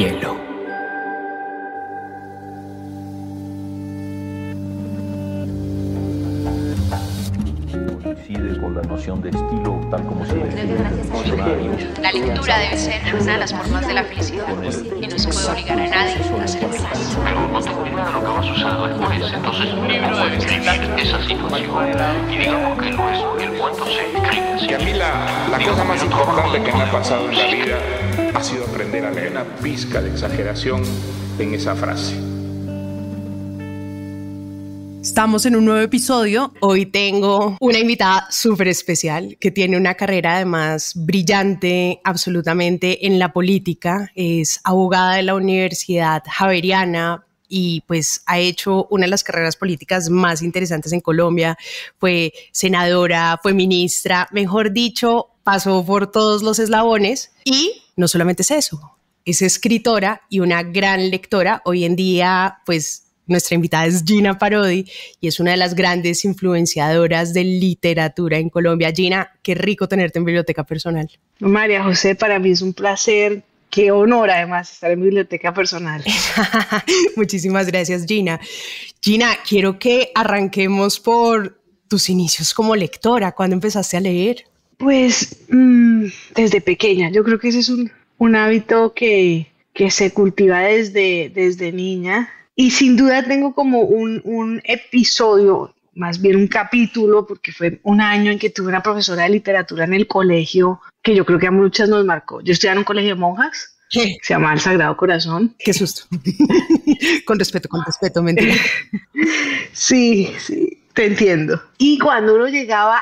hielo. Coincide con la noción de estilo tal como se define en el diccionario. La lectura debe ser una de las formas de la felicidad y no se puede obligar a nadie a ser feliz. Pero no tengo idea de lo que va a suceder después. Entonces mi libro debe describir esa situación. Y digamos que el cuento se escribe así. Y a mí la cosa más importante que me ha pasado en la vida ha sido aprender a leer una pizca de exageración en esa frase. Estamos en un nuevo episodio. Hoy tengo una invitada súper especial que tiene una carrera además brillante absolutamente en la política. Es abogada de la Universidad Javeriana y pues ha hecho una de las carreras políticas más interesantes en Colombia. Fue senadora, fue ministra, mejor dicho, pasó por todos los eslabones y no solamente es eso, es escritora y una gran lectora. Hoy en día pues nuestra invitada es Gina Parodi y es una de las grandes influenciadoras de literatura en Colombia. Gina, qué rico tenerte en Biblioteca Personal. María José, para mí es un placer, qué honor además estar en Biblioteca Personal. Muchísimas gracias, Gina. Gina, quiero que arranquemos por tus inicios como lectora. ¿Cuándo empezaste a leer? Pues desde pequeña. Yo creo que ese es un hábito que se cultiva desde niña. Y sin duda tengo como un episodio, más bien un capítulo, porque fue un año en que tuve una profesora de literatura en el colegio que yo creo que a muchas nos marcó. Yo estudiaba en un colegio de monjas, se llama El Sagrado Corazón. Qué susto. Con respeto, mentira. Sí, te entiendo. Y cuando uno llegaba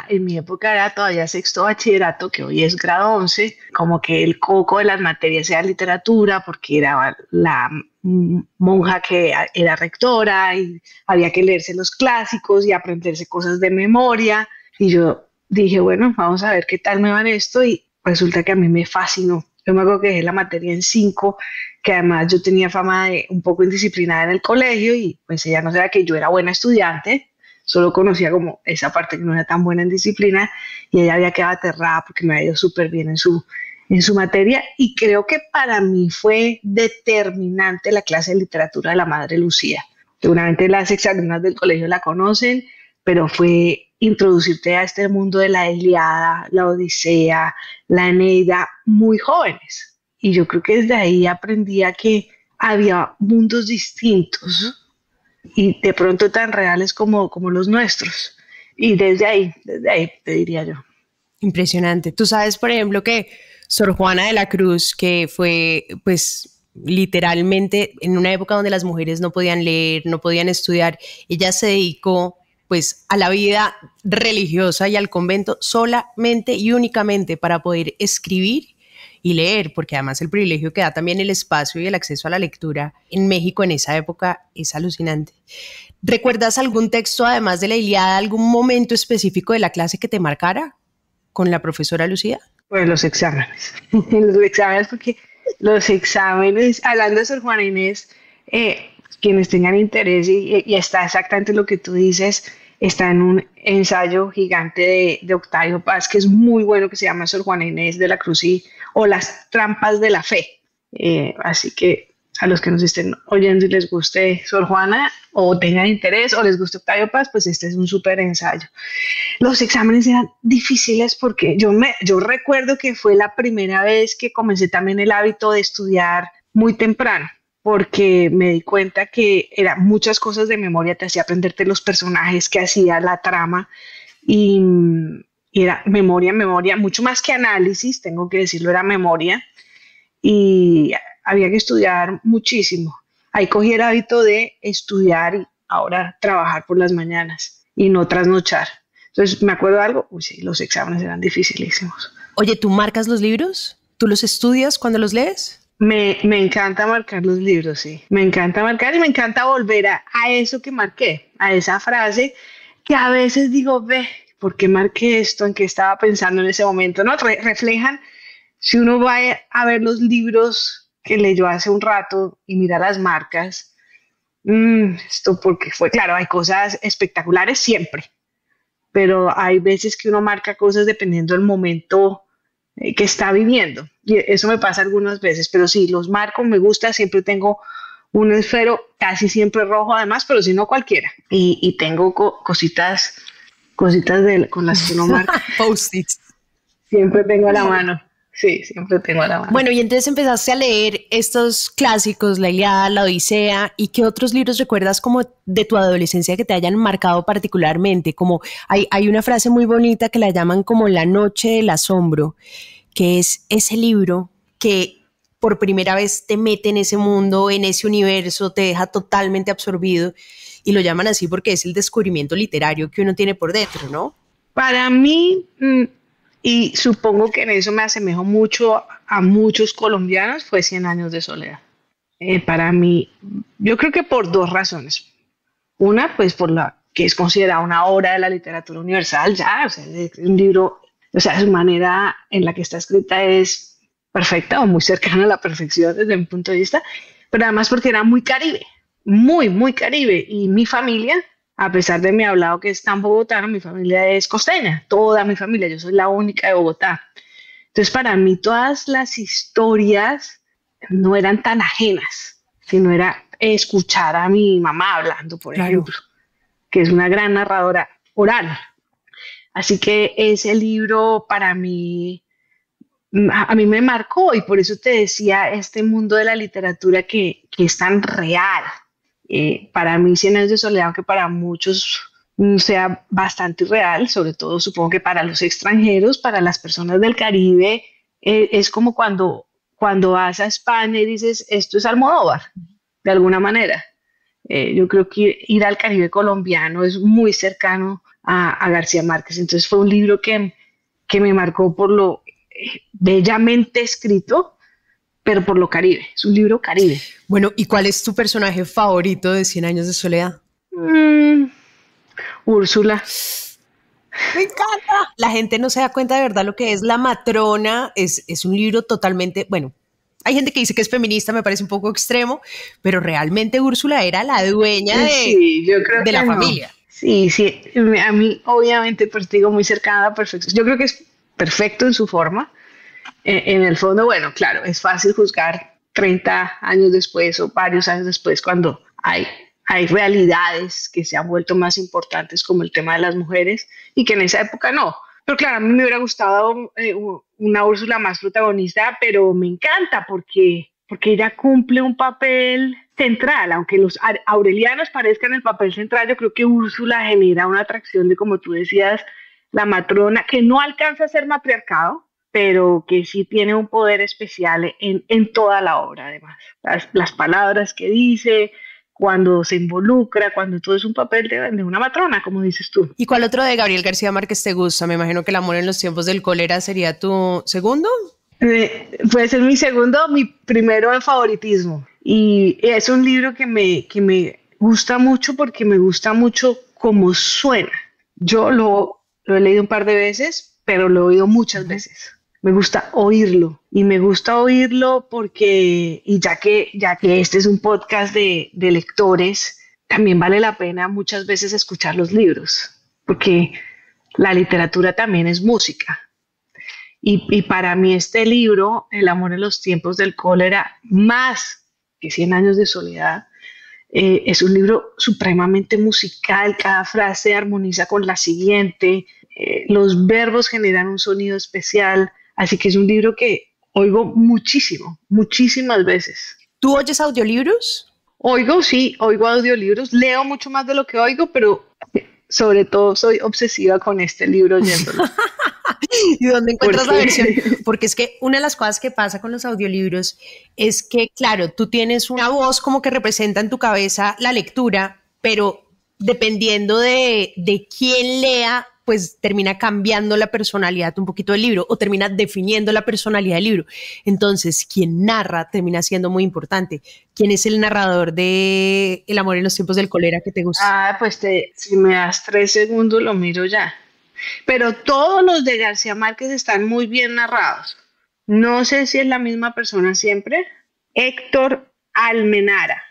en mi época era todavía sexto bachillerato, que hoy es grado 11, como que el coco de las materias era literatura, porque era la monja que era rectora y había que leerse los clásicos y aprenderse cosas de memoria. Y yo dije, bueno, vamos a ver qué tal me va en esto, y resulta que a mí me fascinó. Yo me acuerdo que dejé la materia en 5, que además yo tenía fama de un poco indisciplinada en el colegio y pues ella no sabía que yo era buena estudiante, solo conocía como esa parte que no era tan buena en disciplina, y ella había quedado aterrada porque me había ido súper bien en su materia, y creo que para mí fue determinante la clase de literatura de la Madre Lucía. Seguramente las exalumnas del colegio la conocen, pero fue introducirte a este mundo de la Ilíada, la Odisea, la Eneida, muy jóvenes. Y yo creo que desde ahí aprendí a que había mundos distintos y de pronto tan reales como los nuestros. Y desde ahí te diría yo. Impresionante. Tú sabes, por ejemplo, que Sor Juana de la Cruz, que fue pues literalmente en una época donde las mujeres no podían leer, no podían estudiar, ella se dedicó pues a la vida religiosa y al convento solamente y únicamente para poder escribir y leer, porque además el privilegio que da también el espacio y el acceso a la lectura en México en esa época es alucinante. ¿Recuerdas algún texto, además de la Ilíada, algún momento específico de la clase que te marcara con la profesora Lucía? Pues los exámenes. Porque los exámenes, hablando de Sor Juana Inés, quienes tengan interés y está exactamente lo que tú dices, está en un ensayo gigante de Octavio Paz, que es muy bueno, que se llama Sor Juana Inés de la Cruz o las trampas de la fe. Así que a los que nos estén oyendo y les guste Sor Juana o tengan interés o les guste Octavio Paz, pues este es un súper ensayo. Los exámenes eran difíciles porque yo recuerdo que fue la primera vez que comencé también el hábito de estudiar muy temprano, porque me di cuenta que eran muchas cosas de memoria, te hacía aprenderte los personajes que hacía la trama y era memoria, mucho más que análisis, tengo que decirlo, era memoria y había que estudiar muchísimo. Ahí cogí el hábito de estudiar y ahora trabajar por las mañanas y no trasnochar. Entonces, ¿me acuerdo de algo? Uy, sí, los exámenes eran dificilísimos. Oye, ¿tú marcas los libros? ¿Tú los estudias cuando los lees? Me encanta marcar los libros, sí. Me encanta marcar y me encanta volver a eso que marqué, a esa frase que a veces digo, ¿por qué marqué esto? ¿En qué estaba pensando en ese momento? ¿No? Reflejan, si uno va a ver los libros que leyó hace un rato y mira las marcas, esto porque fue, claro, hay cosas espectaculares siempre, pero hay veces que uno marca cosas dependiendo del momento que está viviendo. Y eso me pasa algunas veces, pero sí, los marco, me gusta, siempre tengo un esfero casi siempre rojo además, pero si no cualquiera. Y tengo cositas con las que no marco. Post-its. Siempre tengo a la mano. Sí, siempre tengo a la mano. Bueno, y entonces empezaste a leer estos clásicos, la Ilíada, la Odisea, ¿y qué otros libros recuerdas como de tu adolescencia que te hayan marcado particularmente? Como hay una frase muy bonita que la llaman como La Noche del Asombro, que es ese libro que por primera vez te mete en ese mundo, en ese universo, te deja totalmente absorbido, y lo llaman así porque es el descubrimiento literario que uno tiene por dentro, ¿no? Para mí... y supongo que en eso me asemejo mucho a muchos colombianos, fue 100 años de soledad. Para mí, yo creo que por dos razones. Una, pues por la que es considerada una obra de la literatura universal, ya, o sea, es un libro, o sea, su manera en la que está escrita es perfecta o muy cercana a la perfección desde mi punto de vista, pero además porque era muy Caribe, muy, muy Caribe, y mi familia... A pesar de mi hablado que es tan bogotano, mi familia es costeña, toda mi familia, yo soy la única de Bogotá. Entonces, para mí todas las historias no eran tan ajenas, sino era escuchar a mi mamá hablando, por ejemplo, que es una gran narradora oral. Así que ese libro para mí, a mí me marcó, y por eso te decía este mundo de la literatura que es tan real. Para mí 100 años de soledad, aunque para muchos sea bastante irreal, sobre todo supongo que para los extranjeros, para las personas del Caribe, es como cuando vas a España y dices, esto es Almodóvar, de alguna manera. Yo creo que ir al Caribe colombiano es muy cercano a García Márquez, entonces fue un libro que me marcó por lo bellamente escrito, pero por lo Caribe, es un libro Caribe. Bueno, ¿y cuál es tu personaje favorito de 100 años de soledad? Úrsula. Me encanta. La gente no se da cuenta de verdad lo que es La Matrona, es un libro totalmente, bueno, hay gente que dice que es feminista, me parece un poco extremo, pero realmente Úrsula era la dueña de la familia. Sí, a mí obviamente, pues digo, muy cercana a la perfección. Yo creo que es perfecto en su forma. En el fondo, bueno, claro, es fácil juzgar 30 años después o varios años después cuando hay realidades que se han vuelto más importantes como el tema de las mujeres y que en esa época no. Pero claro, a mí me hubiera gustado una Úrsula más protagonista, pero me encanta porque ella cumple un papel central. Aunque los aurelianos parezcan el papel central, yo creo que Úrsula genera una atracción de, como tú decías, la matrona, que no alcanza a ser matriarcado, pero que sí tiene un poder especial en toda la obra, además. Las palabras que dice, cuando se involucra, cuando todo es un papel de una matrona, como dices tú. ¿Y cuál otro de Gabriel García Márquez te gusta? Me imagino que El amor en los tiempos del cólera sería tu segundo. Puede ser mi segundo, mi primero en favoritismo. Y es un libro que me gusta mucho porque me gusta mucho cómo suena. Yo lo he leído un par de veces, pero lo he oído muchas veces. Me gusta oírlo, y me gusta oírlo porque, y ya que este es un podcast de lectores, también vale la pena muchas veces escuchar los libros, porque la literatura también es música. Y para mí este libro, El amor en los tiempos del cólera, más que 100 años de soledad, es un libro supremamente musical. Cada frase armoniza con la siguiente, los verbos generan un sonido especial. Así que es un libro que oigo muchísimo, muchísimas veces. ¿Tú oyes audiolibros? Oigo audiolibros. Leo mucho más de lo que oigo, pero sobre todo soy obsesiva con este libro oyéndolo. ¿Y dónde encuentras la versión? Porque es que una de las cosas que pasa con los audiolibros es que, claro, tú tienes una voz como que representa en tu cabeza la lectura, pero dependiendo de quién lea, pues termina cambiando la personalidad un poquito del libro o termina definiendo la personalidad del libro. Entonces, quien narra termina siendo muy importante. ¿Quién es el narrador de El amor en los tiempos del cólera que te gusta? Pues si me das 3 segundos lo miro ya. Pero todos los de García Márquez están muy bien narrados. No sé si es la misma persona siempre. Héctor Almenara.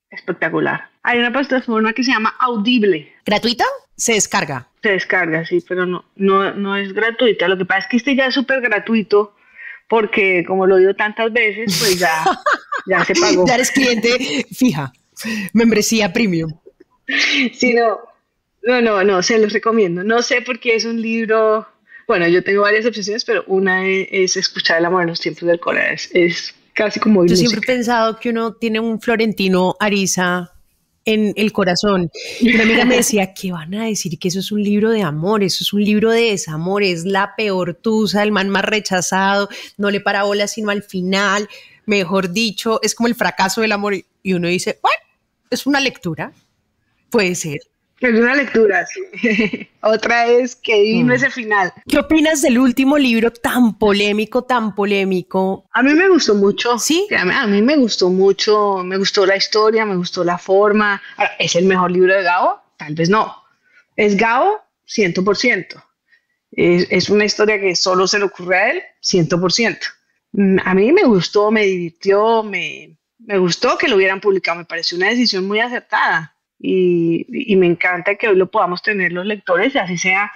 Espectacular. Hay una plataforma que se llama Audible. ¿Gratuita? Se descarga. Se descarga, sí, pero no es gratuita. Lo que pasa es que este ya es súper gratuito porque como lo digo tantas veces, pues ya se pagó. Ya eres cliente fija, membresía premium. Sí, no, se los recomiendo. No sé por qué es un libro, bueno, yo tengo varias obsesiones, pero una es escuchar El amor en los tiempos del cólera. Es casi como Yo música. siempre he pensado que uno tiene un Florentino Ariza en el corazón. Y una amiga me decía, ¿qué van a decir? Que eso es un libro de amor, eso es un libro de desamor, es la peor tusa, el man más rechazado, no le para bola sino al final, mejor dicho, es como el fracaso del amor. Y uno dice, bueno, es una lectura, puede ser. Es una lectura, sí. Otra es que vino ese final. ¿Qué opinas del último libro tan polémico, tan polémico? A mí me gustó mucho. ¿Sí? A mí me gustó mucho, me gustó la historia, me gustó la forma. Ahora, ¿es el mejor libro de Gabo? Tal vez no. ¿Es Gabo? 100%. Es una historia que solo se le ocurre a él, 100%. A mí me gustó, me divirtió, me gustó que lo hubieran publicado, me pareció una decisión muy acertada. Y me encanta que hoy lo podamos tener los lectores y así sea.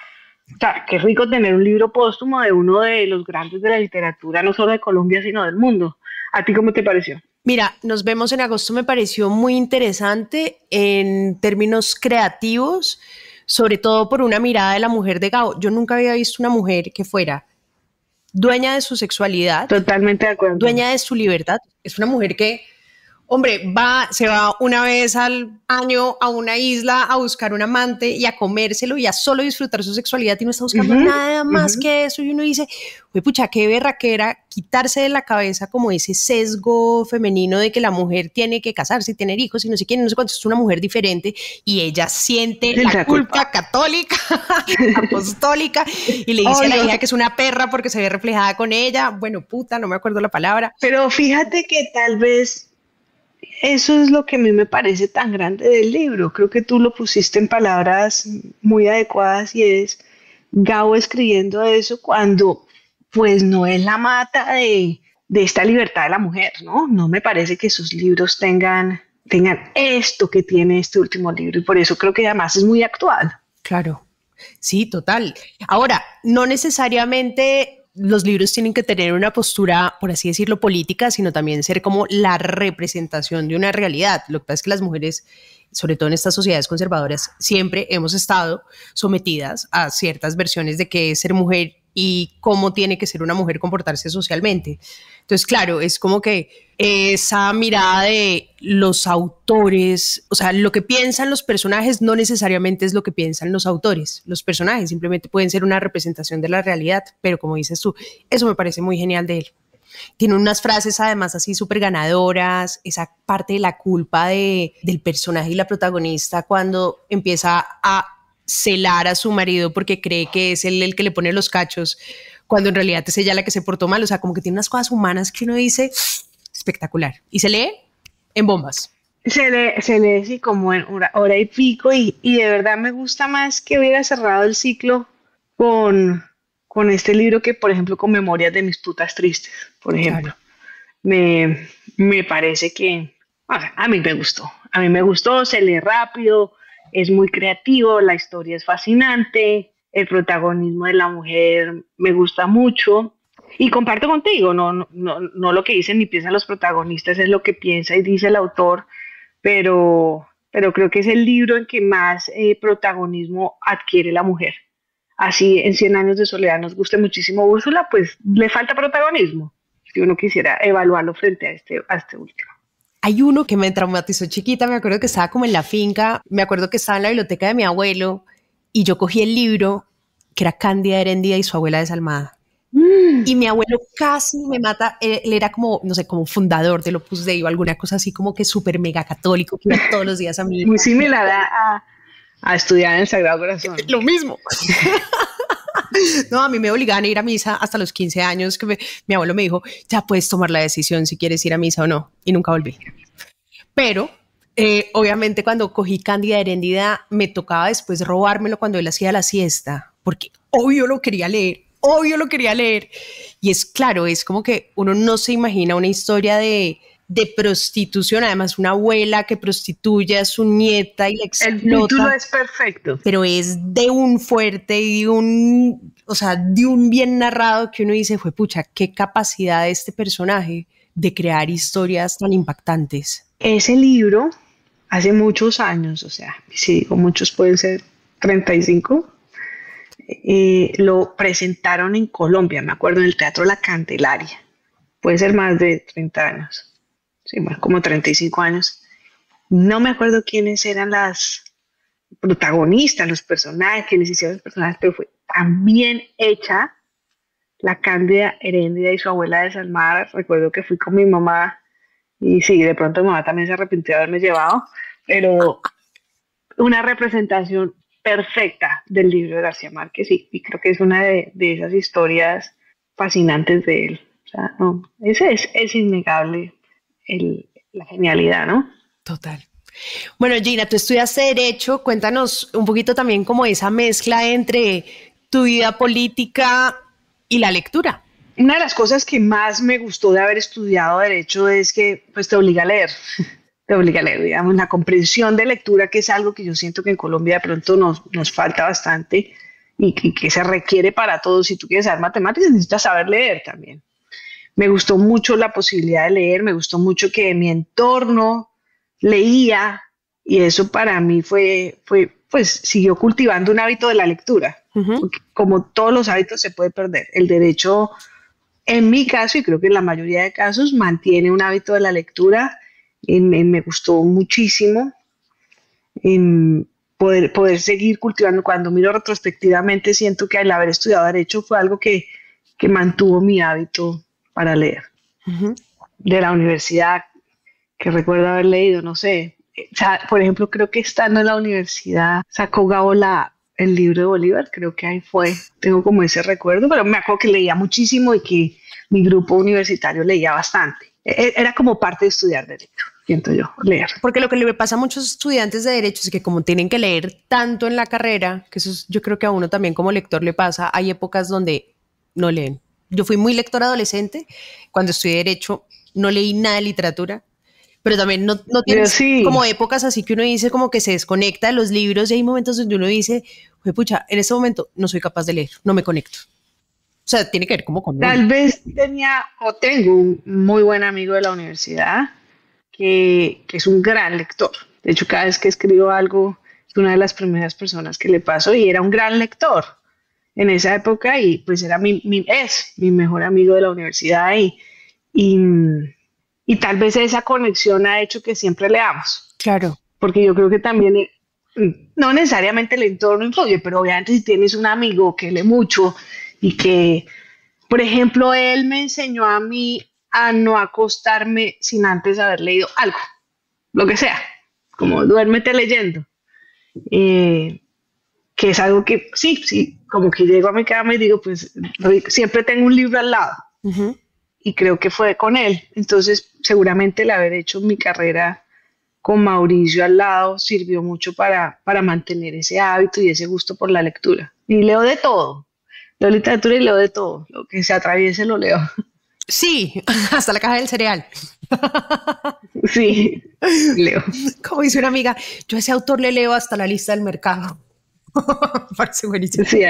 O sea, qué rico tener un libro póstumo de uno de los grandes de la literatura, no solo de Colombia, sino del mundo. ¿A ti cómo te pareció? Mira, nos vemos en agosto, me pareció muy interesante en términos creativos, sobre todo por una mirada de la mujer de Gabo. Yo nunca había visto una mujer que fuera dueña de su sexualidad. Totalmente de acuerdo. Dueña de su libertad. Es una mujer que, hombre, se va una vez al año a una isla a buscar un amante y a comérselo y a solo disfrutar su sexualidad y no está buscando nada más que eso. Y uno dice, uy, pucha, qué berraquera quitarse de la cabeza como ese sesgo femenino de que la mujer tiene que casarse y tener hijos y no sé quién, no sé cuánto. Es una mujer diferente y ella siente la culpa católica, apostólica, y le dice a la hija que es una perra porque se ve reflejada con ella. Bueno, puta, no me acuerdo la palabra. Pero fíjate que tal vez eso es lo que a mí me parece tan grande del libro. Creo que tú lo pusiste en palabras muy adecuadas y es Gabo escribiendo eso cuando pues no es la mata de esta libertad de la mujer, ¿no? No me parece que sus libros tengan esto que tiene este último libro y por eso creo que además es muy actual. Claro, sí, total. Ahora, no necesariamente los libros tienen que tener una postura, por así decirlo, política, sino también ser como la representación de una realidad. Lo que pasa es que las mujeres, sobre todo en estas sociedades conservadoras, siempre hemos estado sometidas a ciertas versiones de qué es ser mujer y cómo tiene que ser una mujer comportarse socialmente. Entonces, claro, es como que esa mirada de los autores, o sea, lo que piensan los personajes no necesariamente es lo que piensan los autores. Los personajes simplemente pueden ser una representación de la realidad, pero como dices tú, eso me parece muy genial de él. Tiene unas frases además así súper ganadoras, esa parte de la culpa del personaje y la protagonista cuando empieza a celar a su marido porque cree que es él el que le pone los cachos, cuando en realidad es ella la que se portó mal. O sea, como que tiene unas cosas humanas que uno dice espectacular. Y se lee en bombas. Se lee así como en una hora y pico y de verdad me gusta más que hubiera cerrado el ciclo con este libro que, por ejemplo, con Memorias de mis putas tristes, por ejemplo. Claro. Me parece que a mí me gustó, se lee rápido, es muy creativo, la historia es fascinante, el protagonismo de la mujer me gusta mucho y comparto contigo, no lo que dicen ni piensan los protagonistas, es lo que piensa y dice el autor, pero creo que es el libro en que más protagonismo adquiere la mujer. Así en 100 años de soledad nos guste muchísimo Úrsula, pues le falta protagonismo, si uno quisiera evaluarlo frente a este último. Hay uno que me traumatizó chiquita, me acuerdo que estaba como en la finca, me acuerdo que estaba en la biblioteca de mi abuelo y yo cogí el libro que era Cándida Heréndida y su abuela desalmada. Y mi abuelo casi me mata, él era como, no sé, como fundador del Opus Dei o alguna cosa así como que súper mega católico, que iba todos los días a mí. Muy similar a estudiar en el Sagrado Corazón. Lo mismo. No, a mí me obligaban a ir a misa hasta los 15 años, que mi abuelo me dijo, ya puedes tomar la decisión si quieres ir a misa o no, y nunca volví. Pero, obviamente cuando cogí Cándida Heréndida, me tocaba después robármelo cuando él hacía la siesta, porque obvio lo quería leer. Y es claro, es como que uno no se imagina una historia de de prostitución, además una abuela que prostituye a su nieta y la explota. El título es perfecto. Pero es de un fuerte y de un bien narrado que uno dice, fue pucha, qué capacidad de este personaje de crear historias tan impactantes. Ese libro, hace muchos años, o sea, si digo muchos pueden ser 35, lo presentaron en Colombia, me acuerdo, en el Teatro La Candelaria. Puede ser más de 30 años. Sí, bueno, como 35 años. No me acuerdo quiénes eran las protagonistas, los personajes, quienes hicieron los personajes, pero fue tan bien hecha la Cándida Heréndida y su abuela desalmada. Recuerdo que fui con mi mamá y sí, de pronto mi mamá también se arrepintió de haberme llevado, pero una representación perfecta del libro de García Márquez y creo que es una de esas historias fascinantes de él. O sea, no, ese es innegable. La genialidad, ¿no? Total. Bueno, Gina, tú estudiaste Derecho, cuéntanos un poquito también como esa mezcla entre tu vida política y la lectura. Una de las cosas que más me gustó de haber estudiado Derecho es que pues, te obliga a leer, digamos, la comprensión de lectura, que es algo que yo siento que en Colombia de pronto nos falta bastante y que se requiere para todos. Si tú quieres saber matemáticas, necesitas saber leer también. Me gustó mucho la posibilidad de leer, me gustó mucho que mi entorno leía y eso para mí pues siguió cultivando un hábito de la lectura. Uh-huh. Como todos los hábitos se puede perder. El derecho, en mi caso, y creo que en la mayoría de casos, mantiene un hábito de la lectura. Me gustó muchísimo poder seguir cultivando. Cuando miro retrospectivamente, siento que al haber estudiado derecho fue algo que mantuvo mi hábito para leer. Uh-huh. De la universidad, que recuerdo haber leído, no sé, o sea, por ejemplo, creo que estando en la universidad sacó Gabo el libro de Bolívar, creo que ahí fue, tengo como ese recuerdo, pero me acuerdo que leía muchísimo y que mi grupo universitario leía bastante. Era como parte de estudiar derecho, siento yo, leer. Porque lo que le pasa a muchos estudiantes de derecho es que como tienen que leer tanto en la carrera, que eso yo creo que a uno también como lector le pasa, hay épocas donde no leen. Yo fui muy lectora adolescente, cuando estudié Derecho no leí nada de literatura, pero también no tienes sí. Como épocas así que uno dice como que se desconecta de los libros y hay momentos donde uno dice, pucha, en este momento no soy capaz de leer, no me conecto. O sea, tiene que ver como con... Tal vez tengo un muy buen amigo de la universidad que es un gran lector. De hecho, cada vez que escribo algo, es una de las primeras personas que le paso y era un gran lector en esa época y pues era es mi mejor amigo de la universidad y tal vez esa conexión ha hecho que siempre leamos. Claro. Porque yo creo que también, no necesariamente el entorno influye, pero obviamente si tienes un amigo que lee mucho y que, por ejemplo, él me enseñó a mí a no acostarme sin antes haber leído algo, lo que sea, como duérmete leyendo. Que es algo que sí, como que llego a mi cama y digo, pues siempre tengo un libro al lado. Uh-huh. Y creo que fue con él. Entonces, seguramente el haber hecho mi carrera con Mauricio al lado sirvió mucho para mantener ese hábito y ese gusto por la lectura. Y leo de todo. Leo literatura y leo de todo. Lo que se atraviese lo leo. Sí, hasta la caja del cereal. Sí, leo. Como dice una amiga, yo a ese autor le leo hasta la lista del mercado. Parece buenísimo. Sí,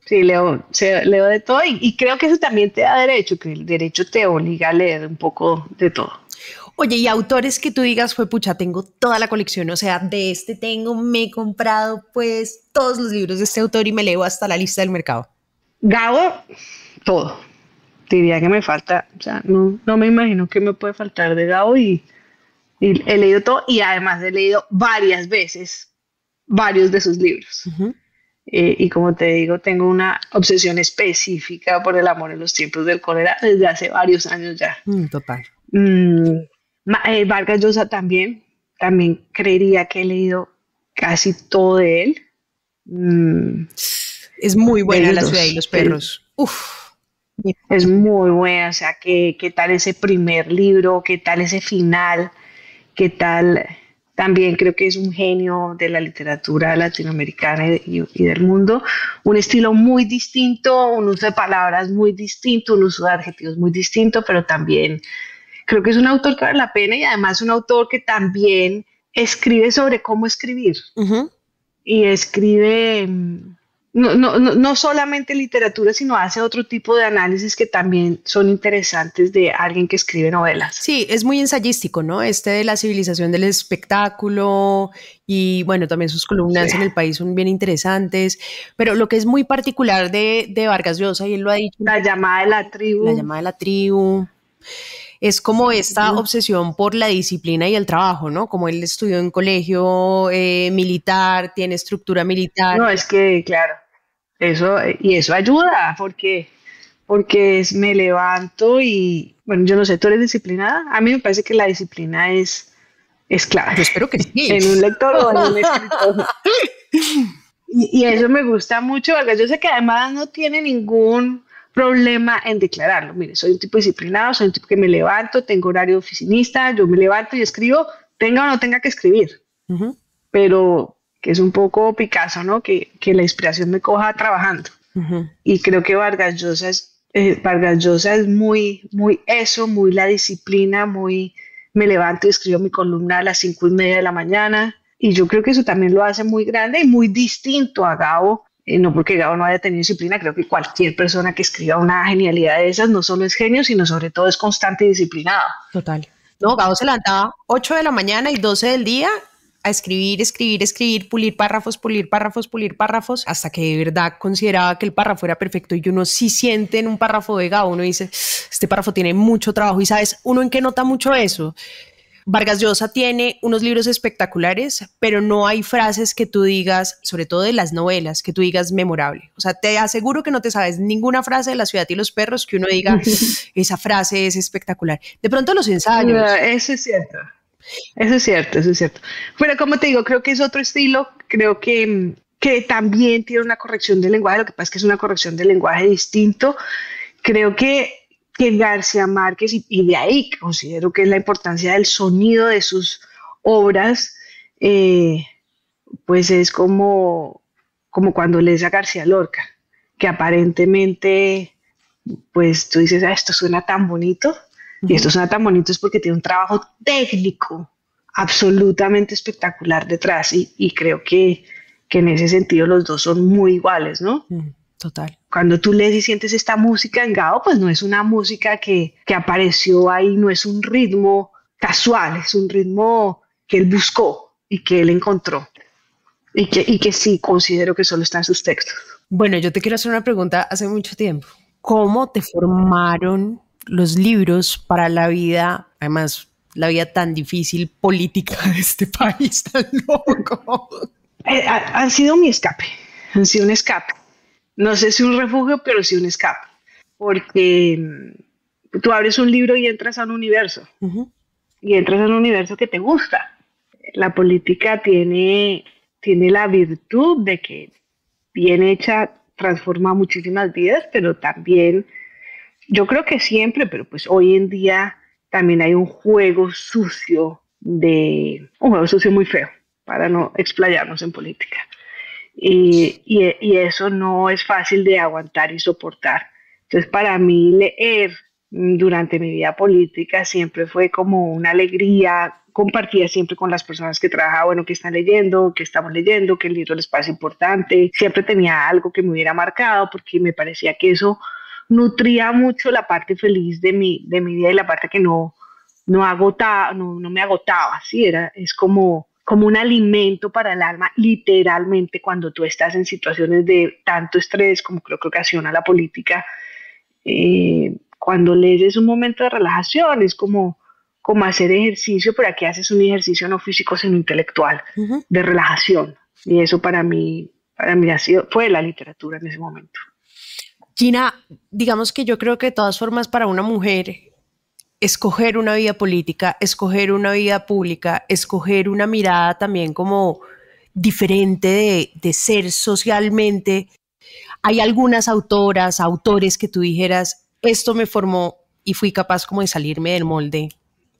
sí, leo de todo y creo que eso también te da derecho, que el derecho te obliga a leer un poco de todo. Oye, y autores que tú digas, pucha, tengo toda la colección, o sea, me he comprado pues todos los libros de este autor y me leo hasta la lista del mercado. Gabo, todo. Diría que me falta, o sea, no me imagino que me puede faltar de Gabo y he leído todo y además he leído varias veces varios de sus libros. Uh-huh. Y como te digo, tengo una obsesión específica por El amor en los tiempos del cólera desde hace varios años ya. Total. Vargas Llosa también creería que he leído casi todo de él. Es muy buena La ciudad y los perros. Uf. Es muy buena, o sea, ¿qué tal ese primer libro? ¿Qué tal ese final? ¿Qué tal? También creo que es un genio de la literatura latinoamericana y del mundo. Un estilo muy distinto, un uso de palabras muy distinto, un uso de adjetivos muy distinto, pero también creo que es un autor que vale la pena y además un autor que también escribe sobre cómo escribir. Y escribe no solamente literatura, sino hace otro tipo de análisis que también son interesantes de alguien que escribe novelas. Sí, es muy ensayístico, ¿no? De la civilización del espectáculo y bueno, también sus columnas en El País son bien interesantes, pero lo que es muy particular de Vargas Llosa, y él lo ha dicho. La llamada de la tribu. La llamada de la tribu. Es como esta obsesión por la disciplina y el trabajo, ¿no? Como él estudió en colegio militar, tiene estructura militar. No, es que, claro, eso ayuda, porque me levanto y, bueno, yo no sé, ¿tú eres disciplinada? A mí me parece que la disciplina es clave. Yo espero que sí. En un lector o en un escritor. Y eso me gusta mucho, porque yo sé que además no tiene ningún problema en declararlo. Mire, soy un tipo disciplinado, soy un tipo que me levanto, tengo horario oficinista, yo me levanto y escribo, tenga o no tenga que escribir. Pero que es un poco Picasso, ¿no? Que la inspiración me coja trabajando. Y creo que Vargas Llosa es muy, muy eso, muy la disciplina, muy me levanto y escribo mi columna a las 5:30 de la mañana. Y yo creo que eso también lo hace muy grande y muy distinto a Gabo. No porque Gabo no haya tenido disciplina, creo que cualquier persona que escriba una genialidad de esas no solo es genio, sino sobre todo es constante y disciplinado. Total. No, Gabo se levantaba 8 de la mañana y 12 del día a escribir, pulir párrafos, hasta que de verdad consideraba que el párrafo era perfecto. Y uno sí siente en un párrafo de Gabo, uno dice, este párrafo tiene mucho trabajo. Y ¿sabes uno en qué nota mucho eso? Vargas Llosa tiene unos libros espectaculares, pero no hay frases que tú digas, sobre todo de las novelas, que tú digas memorable. O sea, te aseguro que no te sabes ninguna frase de La ciudad y los perros que uno diga, esa frase es espectacular. De pronto los ensayos. Eso es cierto. Eso es cierto. Pero como te digo, creo que es otro estilo, creo que también tiene una corrección del lenguaje, lo que pasa es que es una corrección del lenguaje distinto. Creo que García Márquez, y de ahí considero que es la importancia del sonido de sus obras, pues es como cuando lees a García Lorca, que aparentemente, pues tú dices, esto suena tan bonito, y esto suena tan bonito es porque tiene un trabajo técnico absolutamente espectacular detrás, y creo que en ese sentido los dos son muy iguales, ¿no? Total. Cuando tú lees y sientes esta música en Gabo, pues no es una música que apareció ahí, no es un ritmo casual, es un ritmo que él buscó y que él encontró, y que sí considero que solo está en sus textos. Bueno, yo te quiero hacer una pregunta hace mucho tiempo. ¿Cómo te formaron los libros para la vida, además la vida tan difícil política de este país tan loco? Han sido mi escape, han sido un escape. No sé si un refugio, pero sí un escape. Porque tú abres un libro y entras a un universo. Y entras a un universo que te gusta. La política tiene la virtud de que, bien hecha, transforma muchísimas vidas, pero también, yo creo que siempre, pero pues hoy en día también hay un juego sucio muy feo, para no explayarnos en política. Y eso no es fácil de aguantar y soportar. Entonces, para mí leer durante mi vida política siempre fue como una alegría. Compartía siempre con las personas que trabajaba, bueno, que están leyendo, que estamos leyendo, que el libro les parece importante. Siempre tenía algo que me hubiera marcado porque me parecía que eso nutría mucho la parte feliz de mi vida y la parte que no me agotaba. ¿Sí? Es como un alimento para el alma, literalmente, cuando tú estás en situaciones de tanto estrés como creo que ocasiona la política. Cuando lees es un momento de relajación, es como hacer ejercicio, pero aquí haces un ejercicio no físico sino intelectual, de relajación, y eso para mí fue la literatura en ese momento. Gina, digamos que yo creo que de todas formas para una mujer escoger una vida política, escoger una vida pública, escoger una mirada también como diferente de ser socialmente. ¿Hay algunas autoras, autores que tú dijeras, esto me formó y fui capaz como de salirme del molde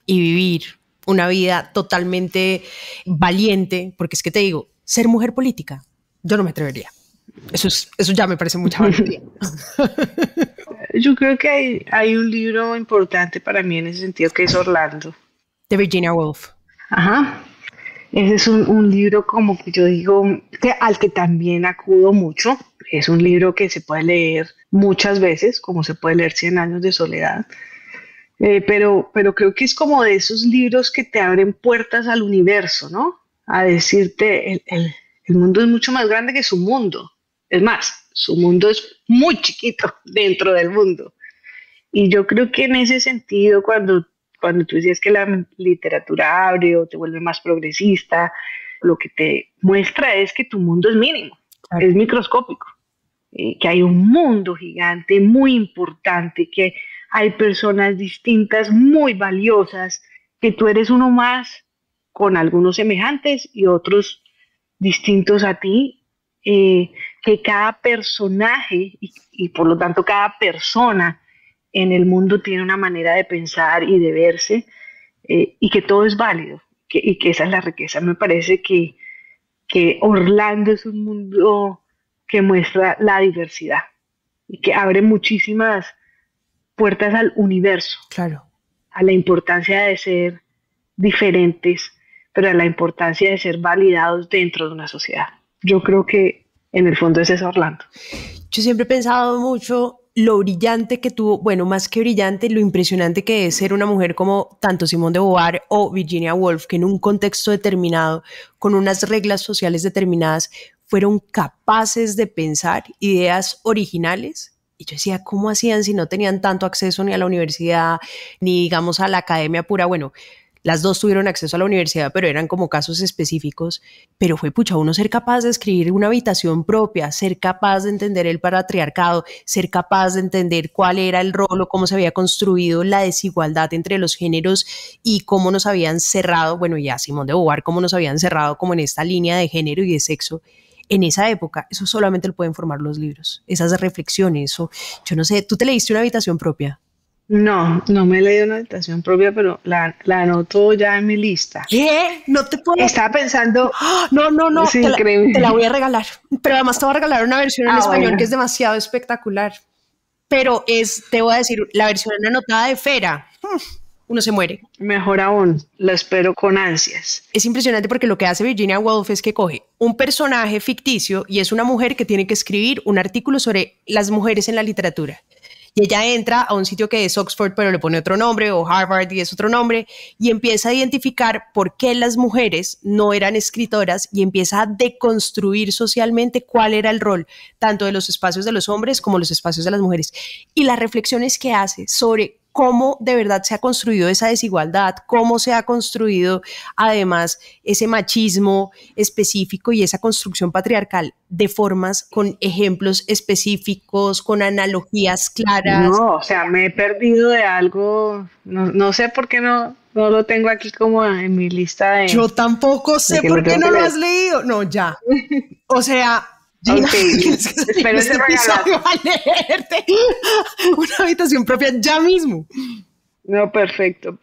y vivir una vida totalmente valiente? Porque es que te digo, ser mujer política, yo no me atrevería. Eso ya me parece mucha valentía. Yo creo que hay un libro importante para mí en ese sentido que es Orlando. De Virginia Woolf. Ajá. Ese es un libro como que yo digo, al que también acudo mucho. Es un libro que se puede leer muchas veces, como se puede leer Cien años de soledad. Pero creo que es como de esos libros que te abren puertas al universo, ¿no? A decirte, el mundo es mucho más grande que su mundo. Es más, su mundo es muy chiquito dentro del mundo. Y yo creo que en ese sentido, cuando tú decías que la literatura abre o te vuelve más progresista, lo que te muestra es que tu mundo es mínimo, claro, es microscópico, que hay un mundo gigante, muy importante, que hay personas distintas, muy valiosas, que tú eres uno más con algunos semejantes y otros distintos a ti, que cada personaje y por lo tanto cada persona en el mundo tiene una manera de pensar y de verse, y que todo es válido, y que esa es la riqueza. Me parece que Orlando es un mundo que muestra la diversidad y que abre muchísimas puertas al universo, claro, a la importancia de ser diferentes, pero a la importancia de ser validados dentro de una sociedad. Yo creo que en el fondo ese es Orlando. Yo siempre he pensado mucho lo brillante que tuvo, bueno, más que brillante, lo impresionante que es ser una mujer como tanto Simone de Beauvoir o Virginia Woolf, que en un contexto determinado, con unas reglas sociales determinadas, fueron capaces de pensar ideas originales. Y yo decía, ¿cómo hacían si no tenían tanto acceso ni a la universidad, ni digamos a la academia pura? Bueno, las dos tuvieron acceso a la universidad, pero eran como casos específicos. Pero fue pucha, uno ser capaz de escribir una habitación propia, ser capaz de entender el patriarcado, ser capaz de entender cuál era el rol o cómo se había construido la desigualdad entre los géneros y cómo nos habían cerrado, bueno, ya Simone de Beauvoir, cómo nos habían cerrado como en esta línea de género y de sexo. En esa época, eso solamente lo pueden formar los libros, esas reflexiones, eso, yo no sé, ¿tú te leíste una habitación propia? No me he leído una habitación propia, pero la anoto ya en mi lista. ¿Qué? No te puedo... Estaba pensando... No, es te la voy a regalar. Pero además te voy a regalar una versión en español, bueno, que es demasiado espectacular. Pero te voy a decir, la versión anotada de Fera, uno se muere. Mejor aún, la espero con ansias. Es impresionante porque lo que hace Virginia Woolf es que coge un personaje ficticio y es una mujer que tiene que escribir un artículo sobre las mujeres en la literatura. Y ella entra a un sitio que es Oxford, pero le pone otro nombre, o Harvard y es otro nombre, y empieza a identificar por qué las mujeres no eran escritoras y empieza a deconstruir socialmente cuál era el rol, tanto de los espacios de los hombres como los espacios de las mujeres. Y las reflexiones que hace sobre cómo de verdad se ha construido esa desigualdad, cómo se ha construido además ese machismo específico y esa construcción patriarcal de formas con ejemplos específicos, con analogías claras. No, o sea, me he perdido de algo, no sé por qué no lo tengo aquí como en mi lista de... Yo tampoco sé por qué no lo has leído. No, ya. O sea... Okay. Espero ese regalo. A leerte una habitación propia ya mismo. No, perfecto.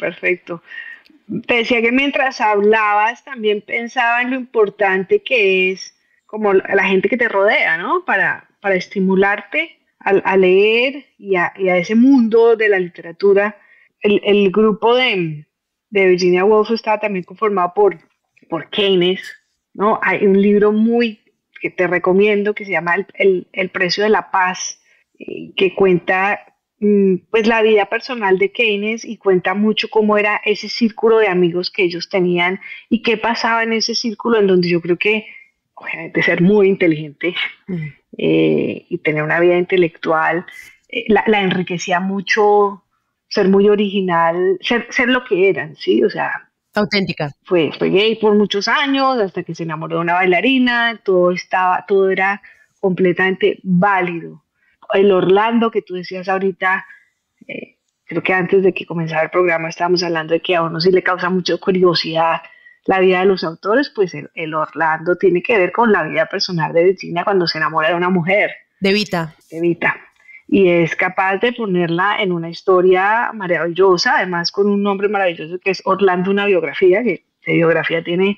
Te decía que mientras hablabas también pensaba en lo importante que es como la gente que te rodea, ¿no? Para estimularte a leer y a ese mundo de la literatura. El grupo de Virginia Woolf estaba también conformado por Keynes, ¿no? Hay un libro que te recomiendo, que se llama El precio de la paz, que cuenta pues la vida personal de Keynes y cuenta mucho cómo era ese círculo de amigos que ellos tenían y qué pasaba en ese círculo, en donde yo creo que obviamente ser muy inteligente y tener una vida intelectual la enriquecía mucho, ser muy original, ser lo que eran, ¿sí? O sea, auténtica. Fue gay por muchos años, hasta que se enamoró de una bailarina, todo era completamente válido. El Orlando que tú decías ahorita, creo que antes de que comenzara el programa estábamos hablando de que a uno sí le causa mucha curiosidad la vida de los autores, pues el Orlando tiene que ver con la vida personal de Virginia cuando se enamora de una mujer. De Vita. Y es capaz de ponerla en una historia maravillosa, además con un nombre maravilloso que es Orlando, una biografía, que de biografía tiene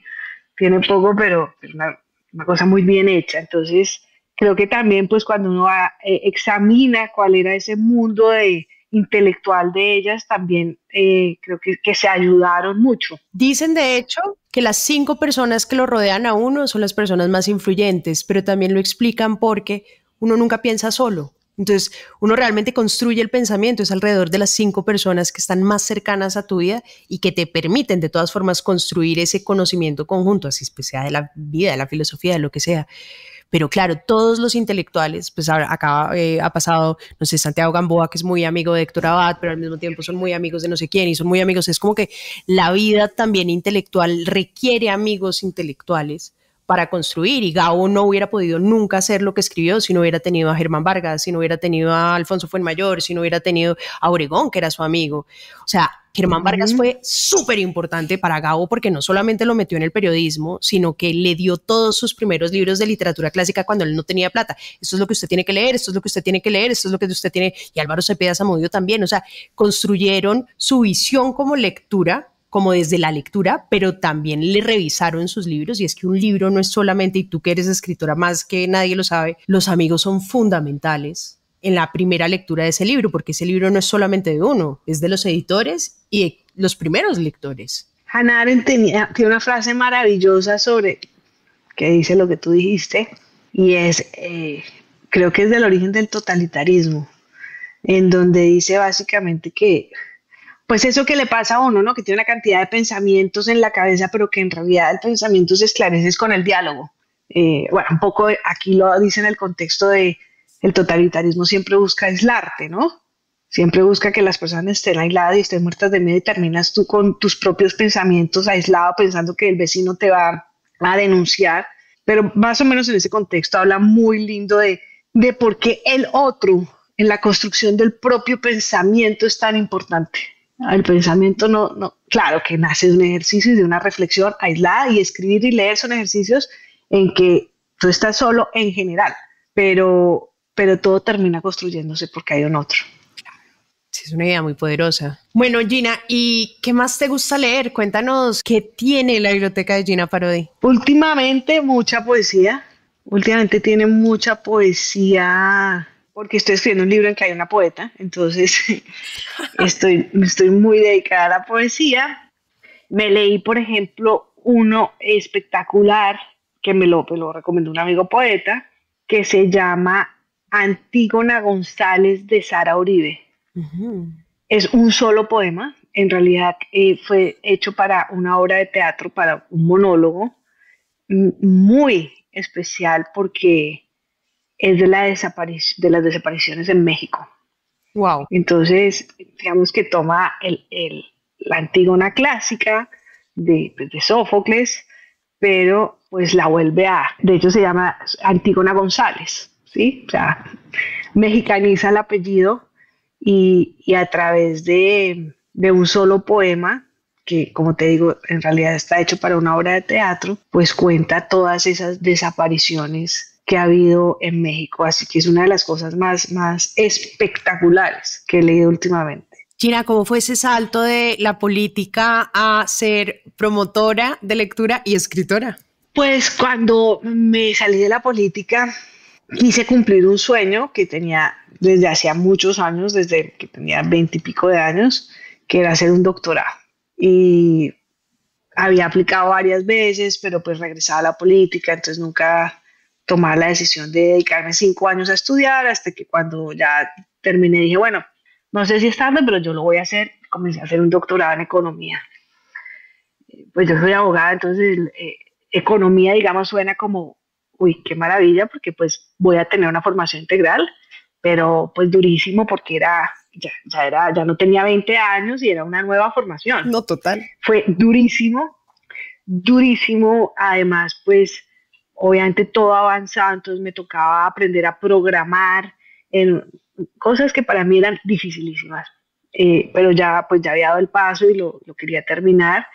poco, pero es una cosa muy bien hecha. Entonces, creo que también pues cuando uno examina cuál era ese mundo intelectual de ellas, también creo que se ayudaron mucho. Dicen de hecho que las 5 personas que lo rodean a uno son las personas más influyentes, pero también lo explican porque uno nunca piensa solo. Entonces, uno realmente construye el pensamiento, es alrededor de las 5 personas que están más cercanas a tu vida y que te permiten de todas formas construir ese conocimiento conjunto, así pues sea de la vida, de la filosofía, de lo que sea. Pero claro, todos los intelectuales, pues acá ha pasado, no sé, Santiago Gamboa, que es muy amigo de Héctor Abad, pero al mismo tiempo son muy amigos de no sé quién y son muy amigos. Es como que la vida también intelectual requiere amigos intelectuales para construir, y Gabo no hubiera podido nunca hacer lo que escribió si no hubiera tenido a Germán Vargas, si no hubiera tenido a Alfonso Fuenmayor, si no hubiera tenido a Obregón, que era su amigo. O sea, Germán Vargas fue súper importante para Gabo porque no solamente lo metió en el periodismo, sino que le dio todos sus primeros libros de literatura clásica cuando él no tenía plata. Esto es lo que usted tiene que leer, esto es lo que usted tiene que leer, esto es lo que usted tiene, y Álvaro Cepeda Zamudio también. O sea, construyeron su visión como lectura, como desde la lectura, pero también le revisaron sus libros, y es que un libro no es solamente, y tú que eres escritora más que nadie lo sabe, los amigos son fundamentales en la primera lectura de ese libro, porque ese libro no es solamente de uno, es de los editores y de los primeros lectores. Hannah Arendt tiene una frase maravillosa sobre que dice lo que tú dijiste, y es, creo que es del origen del totalitarismo, en donde dice básicamente que pues eso que le pasa a uno, ¿no? Que tiene una cantidad de pensamientos en la cabeza, pero que en realidad el pensamiento se esclarece con el diálogo. Bueno, un poco aquí lo dice en el contexto de el totalitarismo siempre busca aislarte, ¿no? Siempre busca que las personas estén aisladas y estén muertas de miedo, y terminas tú con tus propios pensamientos aislado, pensando que el vecino te va a denunciar. Pero más o menos en ese contexto habla muy lindo de por qué el otro en la construcción del propio pensamiento es tan importante. El pensamiento no, claro que nace de un ejercicio y de una reflexión aislada, y escribir y leer son ejercicios en que tú estás solo en general, pero todo termina construyéndose porque hay un otro. Sí, es una idea muy poderosa. Bueno, Gina, ¿y qué más te gusta leer? Cuéntanos, ¿qué tiene la biblioteca de Gina Parodi? Últimamente mucha poesía, tiene mucha poesía, porque estoy escribiendo un libro en que hay una poeta, entonces estoy muy dedicada a la poesía. Me leí, por ejemplo, uno espectacular que me lo recomendó un amigo poeta, que se llama Antígona González de Sara Uribe. Uh-huh. Es un solo poema, en realidad fue hecho para una obra de teatro, para un monólogo, muy especial porque es de las desapariciones en México. Wow. Entonces, digamos que toma la Antígona clásica de Sófocles, pero pues la vuelve de hecho se llama Antígona González, ¿sí? O sea, mexicaniza el apellido, y a través de un solo poema, que como te digo, en realidad está hecho para una obra de teatro, pues cuenta todas esas desapariciones que ha habido en México. Así que es una de las cosas más espectaculares que he leído últimamente. Gina, ¿cómo fue ese salto de la política a ser promotora de lectura y escritora? Pues cuando me salí de la política, quise cumplir un sueño que tenía desde hacía muchos años, desde que tenía 20 y pico de años, que era hacer un doctorado. Y había aplicado varias veces, pero pues regresaba a la política, entonces nunca tomaba la decisión de dedicarme 5 años a estudiar, hasta que cuando ya terminé dije, bueno, no sé si es tarde, pero yo lo voy a hacer. Comencé a hacer un doctorado en economía. Pues yo soy abogada, entonces economía, digamos, suena como, uy, qué maravilla, porque pues voy a tener una formación integral, pero pues durísimo porque ya no tenía 20 años y era una nueva formación. No, total. Fue durísimo, además pues obviamente todo avanzado, entonces me tocaba aprender a programar en cosas que para mí eran dificilísimas, pero ya había dado el paso y lo quería terminar.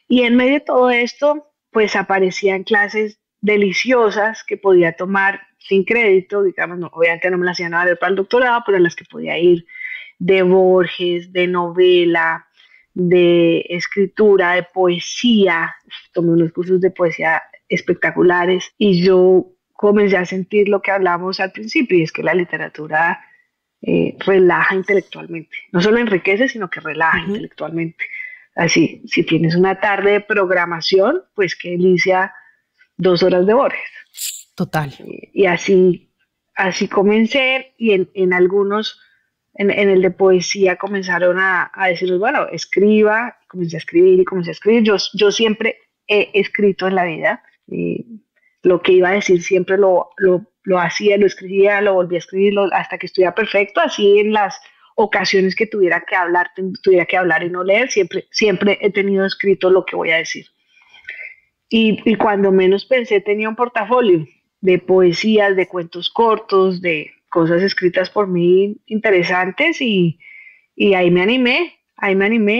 Y en medio de todo esto, pues aparecían clases deliciosas que podía tomar sin crédito, digamos, obviamente no me las iban a dar para el doctorado, pero en las que podía ir, de Borges, de novela, de escritura, de poesía. Tomé unos cursos de poesía espectaculares, y yo comencé a sentir lo que hablamos al principio, y es que la literatura relaja intelectualmente. No solo enriquece, sino que relaja intelectualmente. Así, si tienes una tarde de programación, pues qué delicia 2 horas de Borges. Total. Y así comencé, y en algunos, en el de poesía comenzaron a decirnos, bueno, escriba. Comencé a escribir y comencé a escribir. Yo siempre he escrito en la vida. Lo que iba a decir siempre lo hacía, lo escribía, lo volvía a escribir hasta que estuviera perfecto. Así en las ocasiones que tuviera que hablar y no leer, siempre he tenido escrito lo que voy a decir. Y cuando menos pensé, tenía un portafolio de poesías, de cuentos cortos, de cosas escritas por mí interesantes, y ahí me animé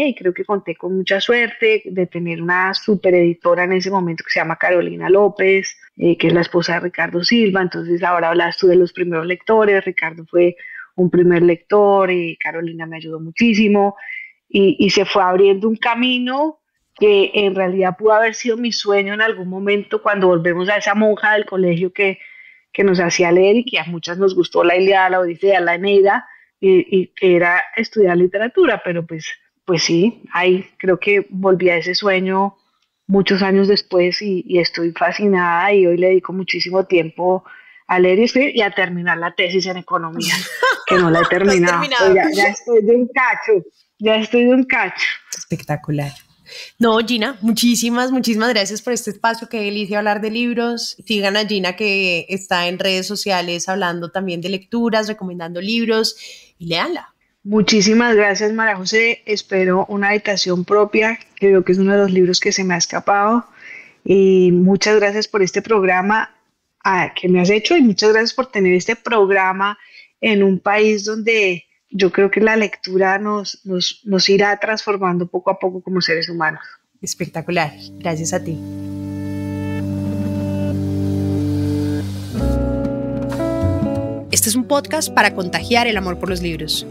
y creo que conté con mucha suerte de tener una super editora en ese momento que se llama Carolina López, que es la esposa de Ricardo Silva. Entonces ahora hablas tú de los primeros lectores. Ricardo fue un primer lector y Carolina me ayudó muchísimo, y se fue abriendo un camino que en realidad pudo haber sido mi sueño en algún momento, cuando volvemos a esa monja del colegio que nos hacía leer y que a muchas nos gustó la Ilíada, la Odisea, la Eneida, y que era estudiar literatura. Pero pues sí, ahí creo que volví a ese sueño muchos años después, y estoy fascinada, y hoy le dedico muchísimo tiempo a leer y escribir y a terminar la tesis en economía, que no la he terminado. Ya estoy de un cacho. Espectacular. No, Gina, muchísimas gracias por este espacio. Qué delicia hablar de libros. Sigan a Gina, que está en redes sociales hablando también de lecturas, recomendando libros, y léanla. Muchísimas gracias, María José. Espero una habitación propia. Creo que es uno de los libros que se me ha escapado. Y muchas gracias por este programa que me has hecho, y muchas gracias por tener este programa en un país donde yo creo que la lectura nos irá transformando poco a poco como seres humanos. Espectacular. Gracias a ti. Este es un podcast para contagiar el amor por los libros,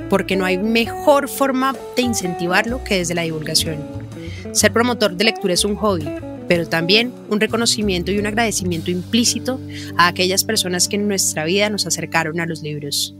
porque no hay mejor forma de incentivarlo que desde la divulgación. Ser promotor de lectura es un hobby, pero también un reconocimiento y un agradecimiento implícito a aquellas personas que en nuestra vida nos acercaron a los libros.